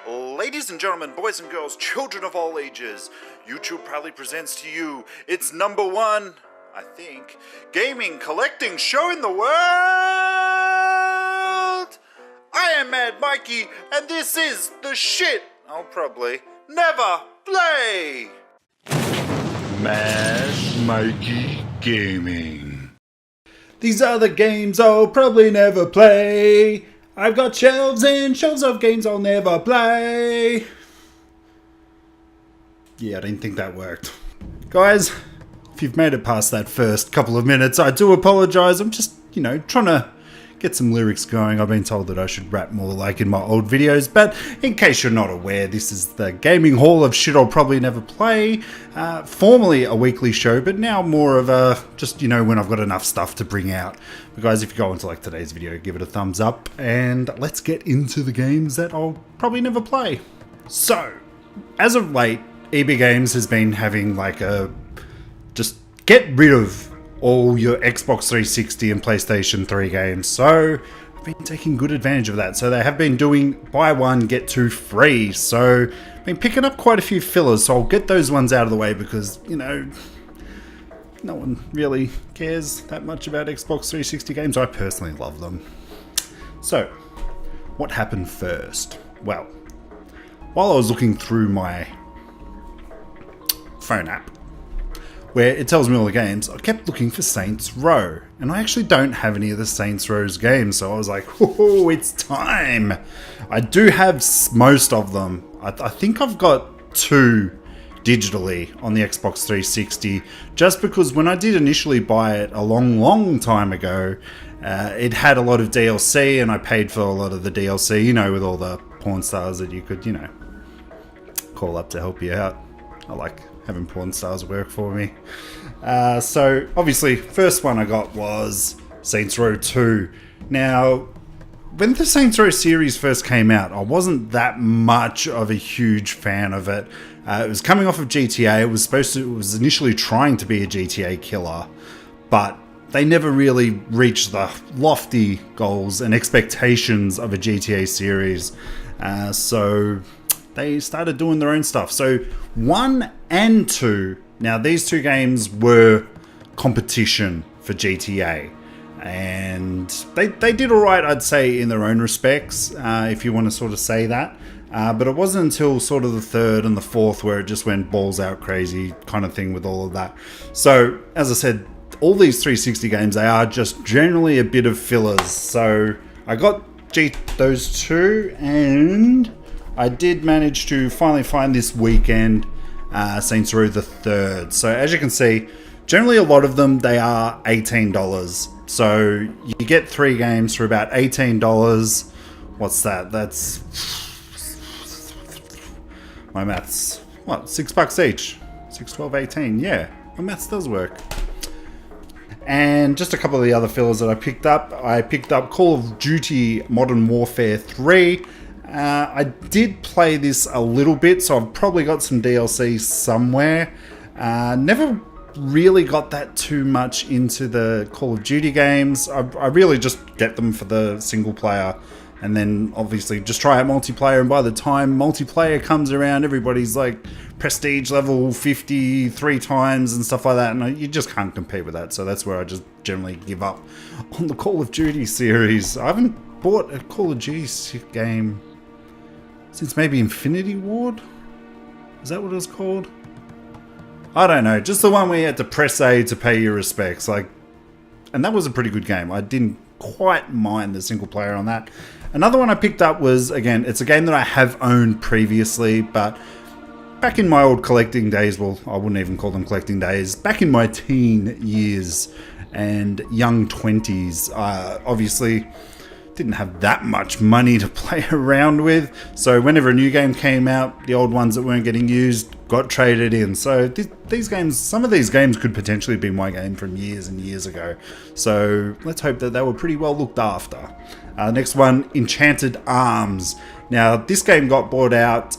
Ladies and gentlemen, boys and girls, children of all ages, YouTube proudly presents to you its #1, I think, gaming collecting show in the world! I am Mad Mikey, and this is the shit I'll probably never play! Mad Mikey Gaming. These are the games I'll probably never play. I've got shelves and shelves of games I'll never play. Yeah, I didn't think that worked. Guys, if you've made it past that first couple of minutes, I do apologise. I'm just, trying to get some lyrics going. I've been told that I should rap more like in my old videos, but in case you're not aware, this is the gaming hall of shit I'll probably never play. Formerly a weekly show, but now more of a just, when I've got enough stuff to bring out. But guys, if you go into like today's video, give it a thumbs up, and let's get into the games that I'll probably never play. So, as of late, EB Games has been having like a just get rid of all your Xbox 360 and PlayStation 3 games. So I've been taking good advantage of that. So they have been doing buy one, get two free. So I've been picking up quite a few fillers. So I'll get those ones out of the way because, no one really cares that much about Xbox 360 games. I personally love them. So what happened first? Well, while I was looking through my phone app, where it tells me all the games, I kept looking for Saints Row. And I actually don't have any of the Saints Row's games, so I was like, oh, it's time! I do have most of them. I think I've got 2 digitally on the Xbox 360, just because when I did initially buy it a long time ago, it had a lot of DLC, and I paid for a lot of the DLC, with all the porn stars that you could, call up to help you out. I like having porn stars work for me. So obviously first one I got was Saints Row 2. Now when the Saints Row series first came out, I wasn't that much of a huge fan of it. It was coming off of GTA. It was initially trying to be a GTA killer, but they never really reached the lofty goals and expectations of a GTA series. So they started doing their own stuff. So 1 and 2, now these 2 games were competition for GTA, and they did alright, I'd say, in their own respects, if you want to sort of say that. But it wasn't until sort of the 3rd and the 4th where it just went balls out crazy kind of thing with all of that. So, as I said, all these 360 games, they are just generally a bit of fillers. So I got those 2, and I did manage to finally find this weekend Saints Row the 3rd. So as you can see, generally a lot of them, they are $18. So you get 3 games for about $18. What's that? That's my maths. What? $6 each? 6, 12, 18. Yeah, my maths does work. And just a couple of the other fillers that I picked up. I picked up Call of Duty Modern Warfare 3. I did play this a little bit, so I've probably got some DLC somewhere. Never really got that too much into the Call of Duty games. I really just get them for the single player, and then obviously just try out multiplayer, and by the time multiplayer comes around, everybody's like prestige level 50 3 times and stuff like that, and you just can't compete with that. So that's where I just generally give up on the Call of Duty series. I haven't bought a Call of Duty game since maybe Infinity Ward? Is that what it was called? I don't know. Just the one where you had to press A to pay your respects. And that was a pretty good game. I didn't quite mind the single player on that. Another one I picked up was, again, it's a game that I have owned previously, but back in my old collecting days, well, I wouldn't even call them collecting days, back in my teen years and young 20s, obviously didn't have that much money to play around with, so whenever a new game came out, the old ones that weren't getting used got traded in. So these games, some of these games could potentially be my game from years and years ago, so let's hope that they were pretty well looked after. Next one, Enchanted Arms. Now this game got bought out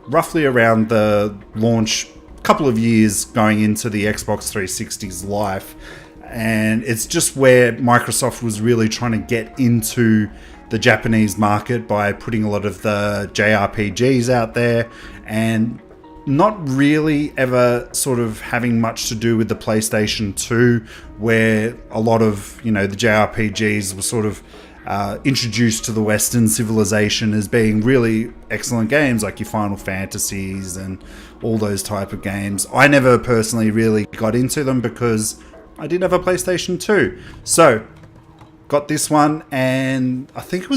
roughly around the launch, couple of years going into the Xbox 360's life, and it's just where Microsoft was really trying to get into the Japanese market by putting a lot of the JRPGs out there, and not really ever sort of having much to do with the PlayStation 2, where a lot of, the JRPGs were sort of introduced to the Western civilization as being really excellent games, like your Final Fantasies and all those type of games. I never personally really got into them because I didn't have a PlayStation 2. So, got this one, and I think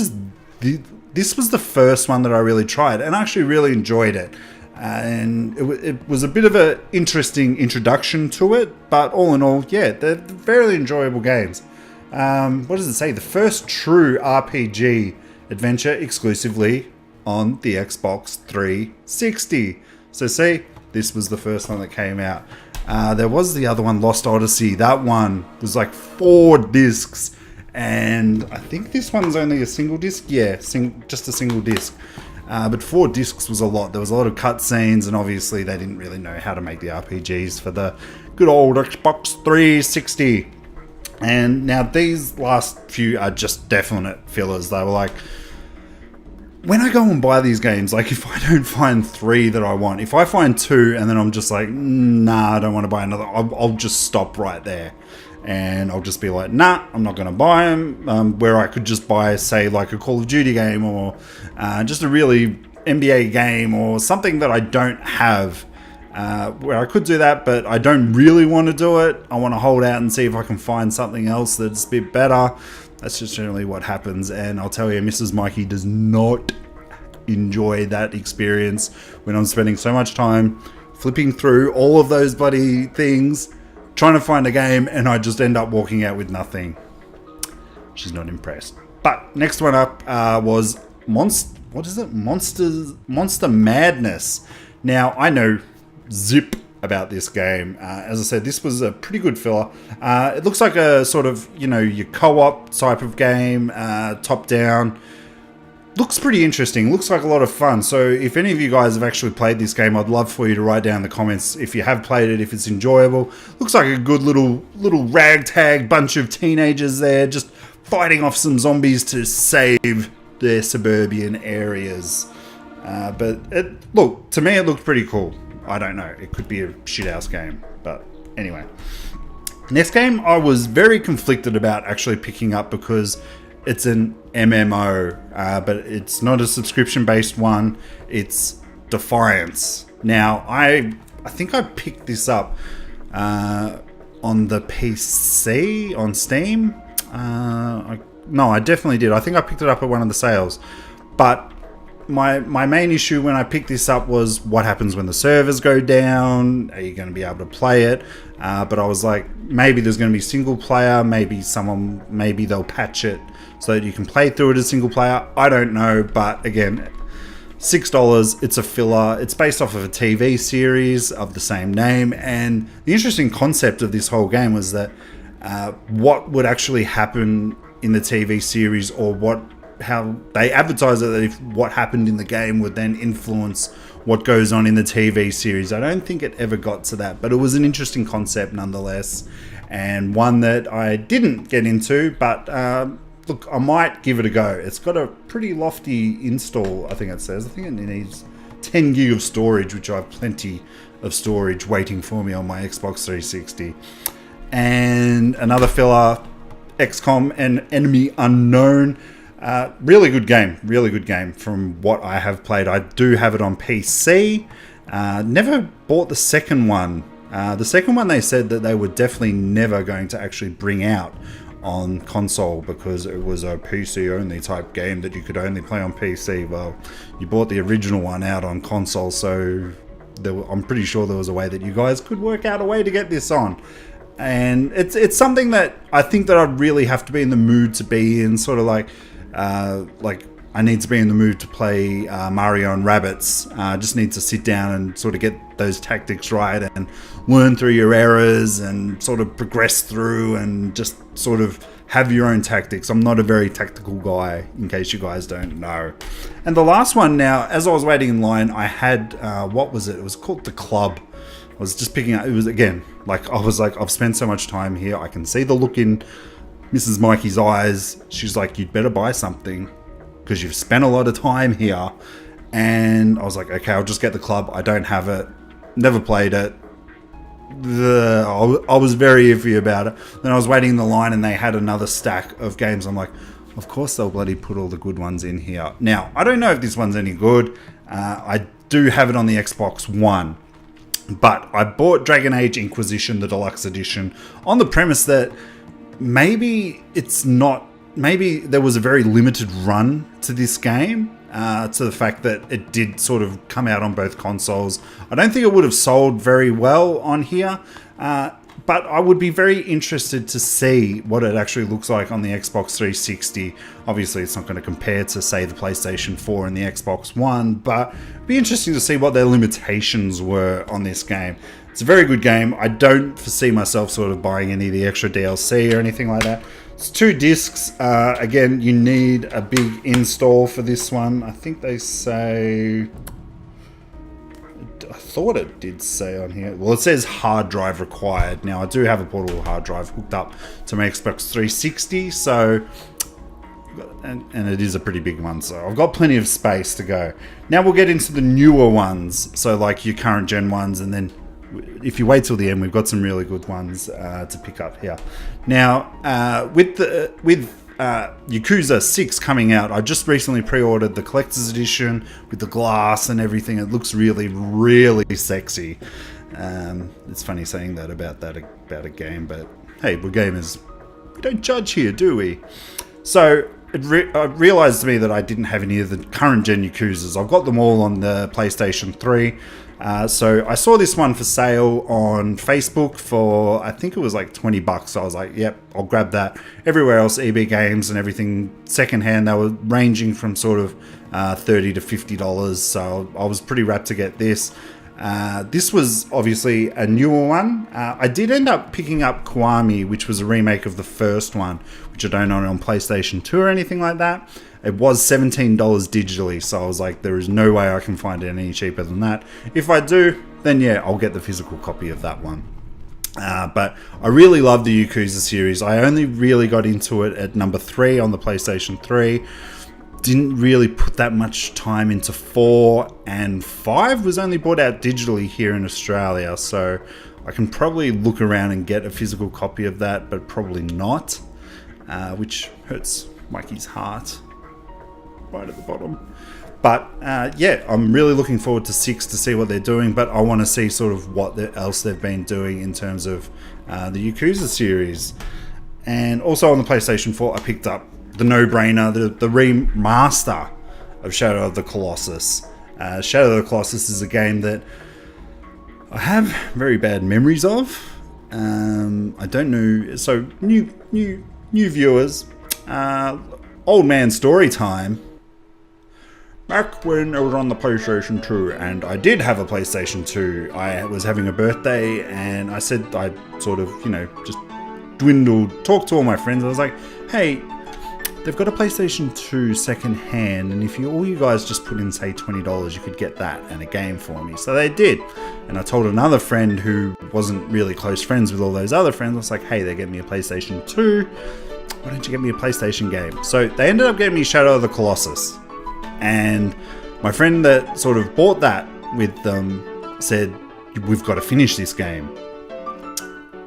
this was the first one that I really tried, and I actually really enjoyed it. And it was a bit of an interesting introduction to it, but all in all, yeah, they're very enjoyable games. What does it say? The first true RPG adventure exclusively on the Xbox 360. So see, this was the first one that came out. There was the other one, Lost Odyssey. That one was like 4 discs, and I think this one's only a single disc. Yeah, just a single disc. But 4 discs was a lot. There was a lot of cutscenes, and obviously they didn't really know how to make the RPGs for the good old Xbox 360. And now these last few are just definite fillers. They were like, when I go and buy these games, like if I don't find 3 that I want, if I find 2 and then I'm just like, nah, I don't want to buy another, I'll just stop right there. And I'll just be like, nah, I'm not going to buy them. Where I could just buy, say, like a Call of Duty game, or just a really NBA game, or something that I don't have. Where I could do that, but I don't really want to do it. I want to hold out and see if I can find something else that's a bit better. That's just generally what happens. And I'll tell you, Mrs. Mikeey does not enjoy that experience when I'm spending so much time flipping through all of those bloody things, trying to find a game, and I just end up walking out with nothing. She's not impressed. But next one up was Monster Madness. Now, I know zip about this game. As I said, this was a pretty good filler. It looks like a sort of, your co-op type of game, top down. Looks pretty interesting. Looks like a lot of fun. So if any of you guys have actually played this game, I'd love for you to write down in the comments if you have played it, if it's enjoyable. Looks like a good little ragtag bunch of teenagers there, just fighting off some zombies to save their suburban areas. But to me it looked pretty cool. I don't know. It could be a shithouse game. But anyway. Next game I was very conflicted about actually picking up because it's an MMO, but it's not a subscription-based one. It's Defiance. Now, I think I picked this up on the PC, on Steam. No, I definitely did. I think I picked it up at one of the sales. But my main issue when I picked this up was what happens when the servers go down. Are you going to be able to play it? But I was like, maybe there's going to be single player. Maybe they'll patch it so that you can play through it as single player. I don't know. But again, $6. It's a filler. It's based off of a TV series of the same name. And the interesting concept of this whole game was that what would actually happen in the TV series, or how they advertise it, that if what happened in the game would then influence what goes on in the TV series. I don't think it ever got to that, but it was an interesting concept nonetheless, and one that I didn't get into, but look, I might give it a go. It's got a pretty lofty install, I think it says. I think it needs 10 gig of storage, which I have plenty of storage waiting for me on my Xbox 360. And another filler, XCOM and Enemy Unknown. Really good game from what I have played. I do have it on PC. Never bought the second one. The second one, they said that they were definitely never going to actually bring out on console because it was a PC only type game that you could only play on PC. Well, you bought the original one out on console, so I'm pretty sure there was a way that you guys could work out a way to get this on. And it's something that I think that I'd really have to be in the mood to be in, sort of like I need to be in the mood to play Mario and Rabbids. Just need to sit down and sort of get those tactics right and learn through your errors and sort of progress through and just sort of have your own tactics. I'm not a very tactical guy, in case you guys don't know. And the last one now, as I was waiting in line, I had, what was it? It was called The Club. I was just picking up, it was again, like I was like, I've spent so much time here. I can see the look in Mrs. Mikey's eyes. She's like, you'd better buy something. because you've spent a lot of time here. And I was like, okay, I'll just get the club. I don't have it. Never played it. I was very iffy about it. Then I was waiting in the line and they had another stack of games. I'm like, of course they'll bloody put all the good ones in here. Now, I don't know if this one's any good. I do have it on the Xbox One. But I bought Dragon Age Inquisition, the Deluxe Edition, on the premise that maybe there was a very limited run to this game. To the fact that it did sort of come out on both consoles. I don't think it would have sold very well on here, but I would be very interested to see what it actually looks like on the Xbox 360. Obviously, it's not going to compare to, say, the PlayStation 4 and the Xbox One, but it'd be interesting to see what their limitations were on this game. It's a very good game. I don't foresee myself sort of buying any of the extra DLC or anything like that. It's 2 discs. Again, you need a big install for this one. I think they say... I thought it did say on here. Well, it says hard drive required. Now, I do have a portable hard drive hooked up to my Xbox 360, so... And it is a pretty big one, so I've got plenty of space to go. Now we'll get into the newer ones, so like your current gen ones, and then if you wait till the end, we've got some really good ones to pick up here. Now, with Yakuza 6 coming out, I just recently pre-ordered the collector's edition with the glass and everything. It looks really, really sexy. It's funny saying that about a game, but hey, we're gamers. We don't judge here, do we? So it realized to me that I didn't have any of the current gen Yakuzas. I've got them all on the PlayStation 3. So I saw this one for sale on Facebook for, I think it was like $20. So I was like, yep, I'll grab that. Everywhere else, EB Games and everything, secondhand, they were ranging from sort of $30 to $50. So I was pretty rapt to get this. This was obviously a newer one. I did end up picking up Kiwami, which was a remake of the first one, which I don't own on PlayStation 2 or anything like that. It was $17 digitally, so I was like, there is no way I can find it any cheaper than that. If I do, then yeah, I'll get the physical copy of that one. But I really love the Yakuza series. I only really got into it at number 3 on the PlayStation 3. Didn't really put that much time into 4, and 5 was only bought out digitally here in Australia, so I can probably look around and get a physical copy of that, but probably not, which hurts Mikey's heart right at the bottom. But yeah, I'm really looking forward to 6 to see what they're doing, but I want to see sort of what else they've been doing in terms of the Yakuza series. And also on the PlayStation 4, I picked up the no-brainer, the remaster of Shadow of the Colossus. Shadow of the Colossus is a game that I have very bad memories of. I don't know. So new viewers, old man story time. Back when I was on the PlayStation 2, and I did have a PlayStation 2, I was having a birthday, and I said I'd sort of, just talked to all my friends. I was like, hey, they've got a PlayStation 2 second hand, and if all you guys just put in, say, $20, you could get that and a game for me. So they did. And I told another friend who wasn't really close friends with all those other friends, I was like, hey, they're getting me a PlayStation 2. Why don't you get me a PlayStation game? So they ended up getting me Shadow of the Colossus. And my friend that sort of bought that with them said, we've got to finish this game.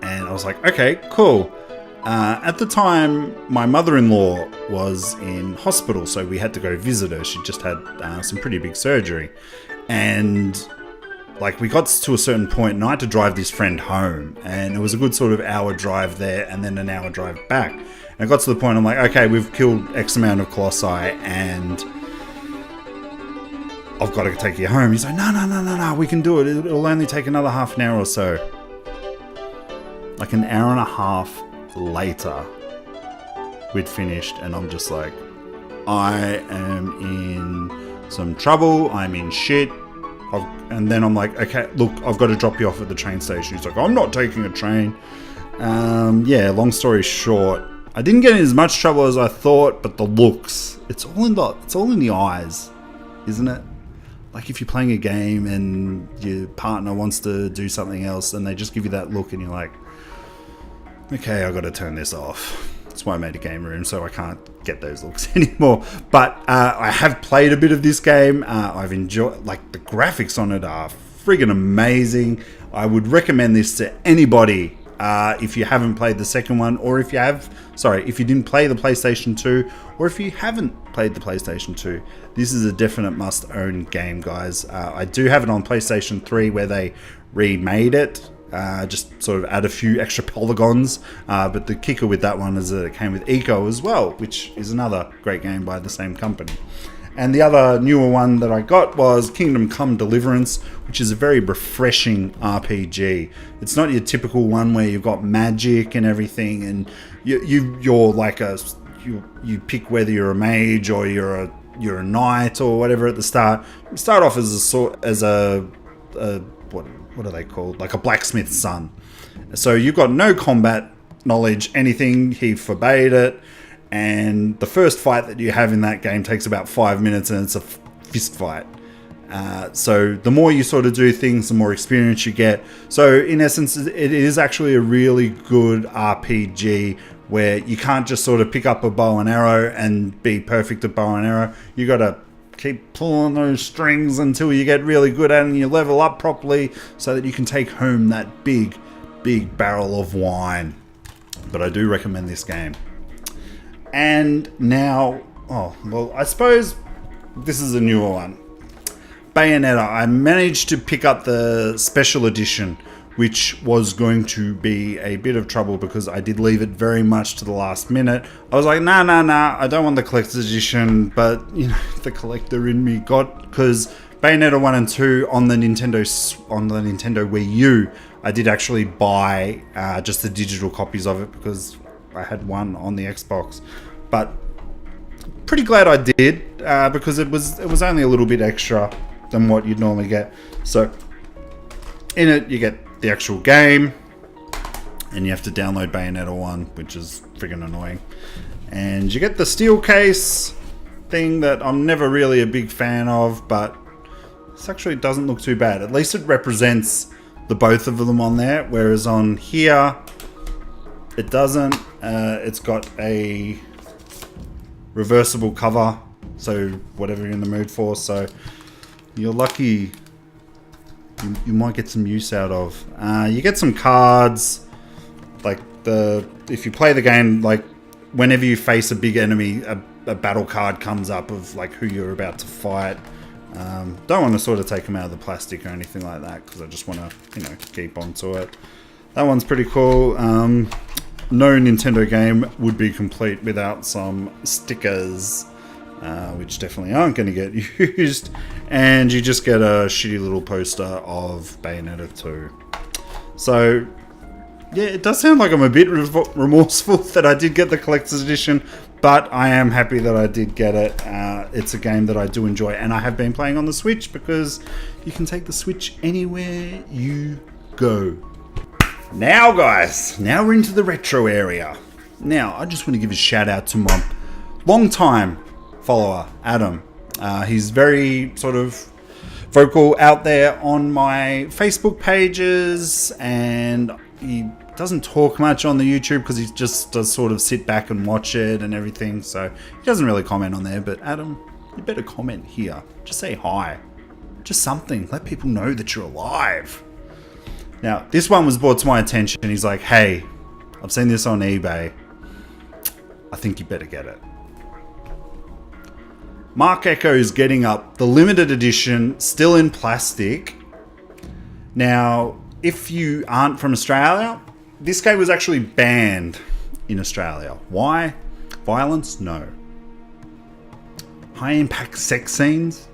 And I was like, okay, cool. At the time, my mother-in-law was in hospital, so we had to go visit her. She just had some pretty big surgery. And we got to a certain point, and I had to drive this friend home. And it was a good sort of hour drive there, and then an hour drive back. And I got to the point, I'm like, okay, we've killed X amount of Colossi, and I've got to take you home. He's like, no, we can do it. It'll only take another half an hour or so. Like an hour and a half later, we'd finished, and I'm just like, I am in some trouble. I'm in shit. And then I'm like, okay, look, I've got to drop you off at the train station. He's like, I'm not taking a train. Yeah, long story short, I didn't get in as much trouble as I thought, but the looks, it's all in the eyes, isn't it? Like if you're playing a game and your partner wants to do something else and they just give you that look and you're like, okay, I've got to turn this off. It's That's why I made a game room, so I can't get those looks anymore. But I have played a bit of this game. I've enjoyed, like, the graphics on it are friggin' amazing. I would recommend this to anybody if you haven't played the second one, or if you have, if you didn't play the PlayStation 2, or if you haven't played the PlayStation 2. This is a definite must-own game, guys. I do have it on PlayStation 3 where they remade it. Just sort of add a few extra polygons, but the kicker with that one is that it came with Eco as well, which is another great game by the same company. And the other newer one that I got was Kingdom Come Deliverance, which is a very refreshing RPG. It's not your typical one where you've got magic and everything, and you're like you pick whether you're a mage or you're a knight or whatever at the start. You start off as a what are they called? Like a blacksmith's son. So you've got no combat knowledge, anything. He forbade it. And the first fight that you have in that game takes about 5 minutes, and it's a fist fight. So the more you sort of do things, the more experience you get. So in essence, it is actually a really good RPG where you can't just sort of pick up a bow and arrow and be perfect at bow and arrow. You got to keep pulling those strings until you get really good at it and you level up properly so that you can take home that big barrel of wine. But I do recommend this game. And now, I suppose this is a newer one. Bayonetta. I managed to pick up the special edition, which was going to be a bit of trouble because I did leave it very much to the last minute. I was like, nah, I don't want the collector's edition, but you know, the collector in me got, because Bayonetta 1 and 2 on the Nintendo Wii U, I did actually buy just the digital copies of it because I had one on the Xbox. But pretty glad I did because it was only a little bit extra than what you'd normally get. So in it you get the actual game, and you have to download Bayonetta 1, which is friggin' annoying. And you get the steel case thing that I'm never really a big fan of, but this actually doesn't look too bad. At least it represents the both of them on there, whereas on here it doesn't. It's got a reversible cover, so whatever you're in the mood for. So you're lucky. You might get some use out of. You get some cards, like if you play the game, like whenever you face a big enemy, a battle card comes up of like who you're about to fight. Don't want to sort of take them out of the plastic or anything like that because I just want to, keep onto it. That one's pretty cool. No Nintendo game would be complete without some stickers, which definitely aren't going to get used. And you just get a shitty little poster of Bayonetta 2. So, yeah, it does sound like I'm a bit remorseful that I did get the collector's edition, but I am happy that I did get it. It's a game that I do enjoy, and I have been playing on the Switch because you can take the Switch anywhere you go. Now, guys, we're into the retro area. Now, I just want to give a shout out to my long-time follower, Adam. He's very sort of vocal out there on my Facebook pages, and he doesn't talk much on the YouTube because he just does sort of sit back and watch it and everything. So he doesn't really comment on there. But Adam, you better comment here. Just say hi. Just something. Let people know that you're alive. Now, this one was brought to my attention. He's like, hey, I've seen this on eBay. I think you better get it. Mark Echo's getting up the limited edition, still in plastic. Now, if you aren't from Australia, this game was actually banned in Australia. Why? Violence? No. High impact sex scenes?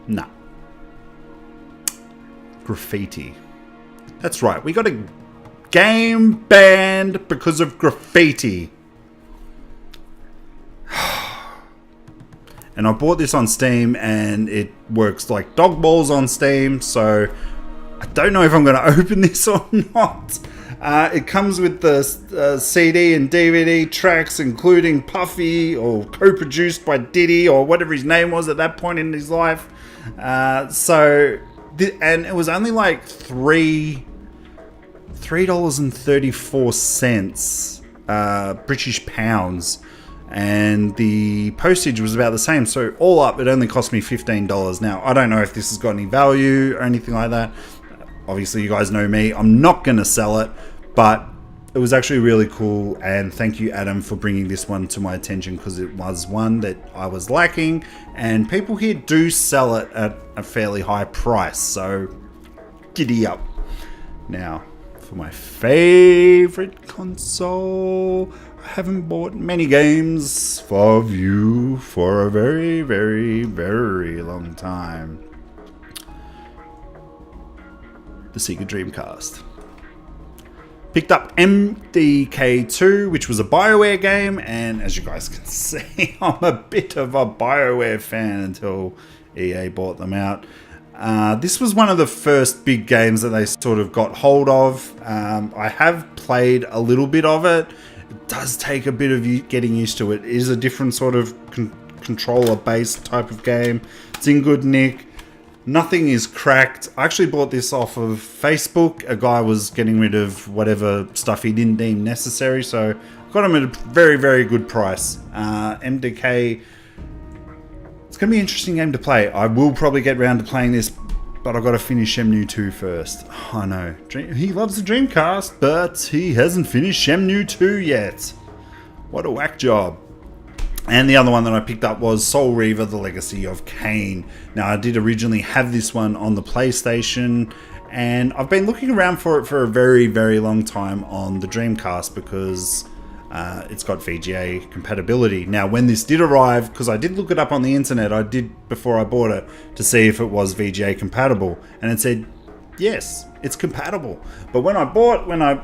No. Graffiti. That's right, we got a game banned because of graffiti. And I bought this on Steam and it works like dog balls on Steam, so I don't know if I'm going to open this or not. It comes with the CD and DVD tracks, including Puffy, or co-produced by Diddy, or whatever his name was at that point in his life. And it was only like $3.34 British pounds, and the postage was about the same. So all up, it only cost me $15. Now, I don't know if this has got any value or anything like that. Obviously, you guys know me. I'm not going to sell it, but it was actually really cool. And thank you, Adam, for bringing this one to my attention, because it was one that I was lacking. And people here do sell it at a fairly high price. So giddy up. Now, for my favorite console, I haven't bought many games for you for a very, very, very long time. The Sega Dreamcast. Picked up MDK2, which was a BioWare game, and as you guys can see, I'm a bit of a BioWare fan until EA bought them out. This was one of the first big games that they sort of got hold of. I have played a little bit of it. It does take a bit of getting used to it. It is a different sort of controller-based type of game. It's in good nick. Nothing is cracked. I actually bought this off of Facebook. A guy was getting rid of whatever stuff he didn't deem necessary, so I got him at a very, very good price. MDK, it's going to be an interesting game to play. I will probably get around to playing this, but I've got to finish Shenmue 2 first. I know. He loves the Dreamcast, but he hasn't finished Shenmue 2 yet. What a whack job. And the other one that I picked up was Soul Reaver: The Legacy of Kain. Now, I did originally have this one on the PlayStation, and I've been looking around for it for a very, very long time on the Dreamcast, because it's got VGA compatibility. Now, when this did arrive, because I did look it up on the internet, I did before I bought it, to see if it was VGA compatible, and it said, yes, it's compatible. But when I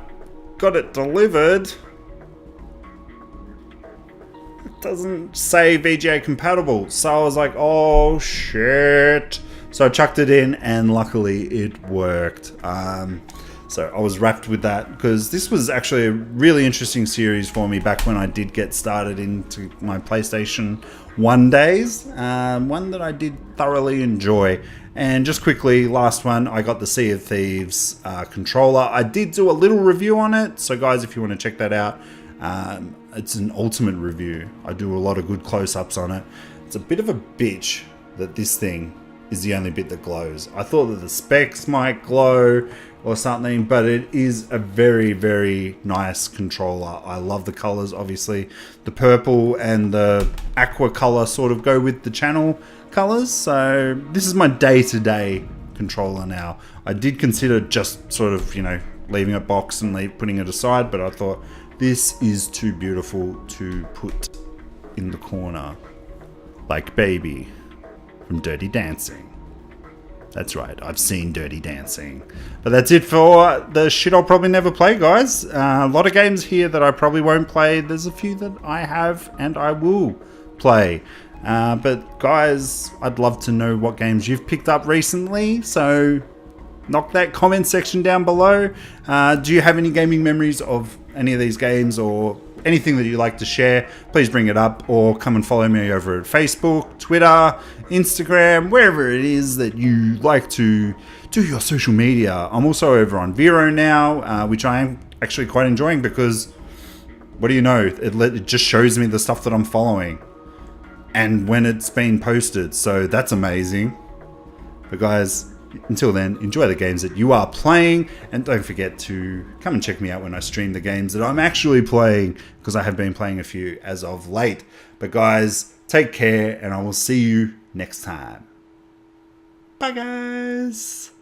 got it delivered, doesn't say VGA compatible, so I was like, oh shit. So I chucked it in, and luckily it worked. So I was wrapped with that, because this was actually a really interesting series for me back when I did get started into my PlayStation 1 days. One that I did thoroughly enjoy. And just quickly, last one, I got the Sea of Thieves controller. I did do a little review on it, so guys, if you want to check that out, it's an ultimate review. I do a lot of good close-ups on it. It's a bit of a bitch that this thing is the only bit that glows. I thought that the specs might glow or something, but it is a very, very nice controller. I love the colors, obviously. The purple and the aqua color sort of go with the channel colors. So this is my day-to-day controller now. I did consider just sort of, leaving a box and putting it aside, but I thought, this is too beautiful to put in the corner. Like Baby from Dirty Dancing. That's right, I've seen Dirty Dancing. But that's it for the shit I'll probably never play, guys. A lot of games here that I probably won't play. There's a few that I have and I will play. But guys, I'd love to know what games you've picked up recently. So knock that comment section down below. Do you have any gaming memories of any of these games, or anything that you'd like to share? Please bring it up, or come and follow me over at Facebook, Twitter, Instagram, wherever it is that you like to do your social media. I'm also over on Vero now, which I am actually quite enjoying, because what do you know, it just shows me the stuff that I'm following and when it's been posted, so that's amazing. But guys, until then, enjoy the games that you are playing, and don't forget to come and check me out when I stream the games that I'm actually playing, because I have been playing a few as of late. But guys, take care, and I will see you next time. Bye guys!